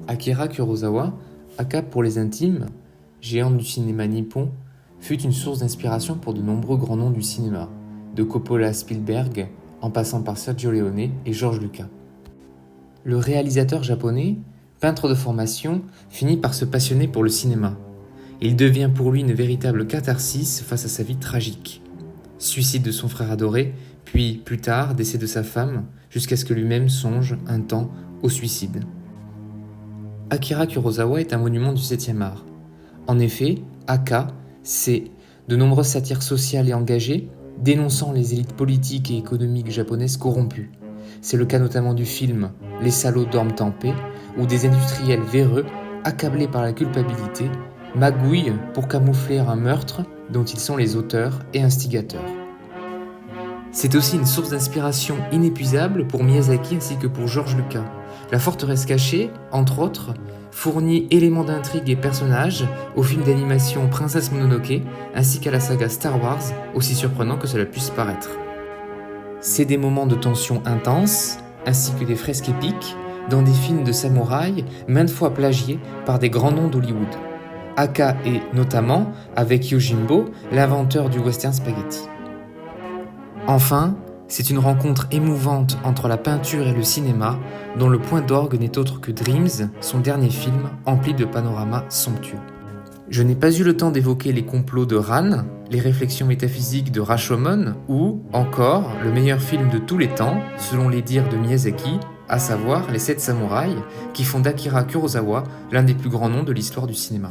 Akira Kurosawa, aka pour les intimes, géant du cinéma nippon, fut une source d'inspiration pour de nombreux grands noms du cinéma, de Coppola à Spielberg, en passant par Sergio Leone et George Lucas. Le réalisateur japonais, peintre de formation, finit par se passionner pour le cinéma. Il devient pour lui une véritable catharsis face à sa vie tragique. Suicide de son frère adoré, puis plus tard décès de sa femme, jusqu'à ce que lui-même songe un temps au suicide. Akira Kurosawa est un monument du 7e art. En effet, Aka, c'est de nombreuses satires sociales et engagées, dénonçant les élites politiques et économiques japonaises corrompues. C'est le cas notamment du film « Les salauds dorment en paix » où des industriels véreux, accablés par la culpabilité, magouillent pour camoufler un meurtre dont ils sont les auteurs et instigateurs. C'est aussi une source d'inspiration inépuisable pour Miyazaki ainsi que pour George Lucas. La forteresse cachée, entre autres, fournit éléments d'intrigue et personnages au film d'animation Princesse Mononoke ainsi qu'à la saga Star Wars, aussi surprenant que cela puisse paraître. C'est des moments de tension intense, ainsi que des fresques épiques, dans des films de samouraïs maintes fois plagiés par des grands noms d'Hollywood. Aka est, notamment, avec Yojimbo, l'inventeur du western spaghetti. Enfin, c'est une rencontre émouvante entre la peinture et le cinéma, dont le point d'orgue n'est autre que Dreams, son dernier film, empli de panoramas somptueux. Je n'ai pas eu le temps d'évoquer les complots de Ran, les réflexions métaphysiques de Rashomon, ou, encore, le meilleur film de tous les temps, selon les dires de Miyazaki, à savoir Les 7 samouraïs, qui font d'Akira Kurosawa l'un des plus grands noms de l'histoire du cinéma.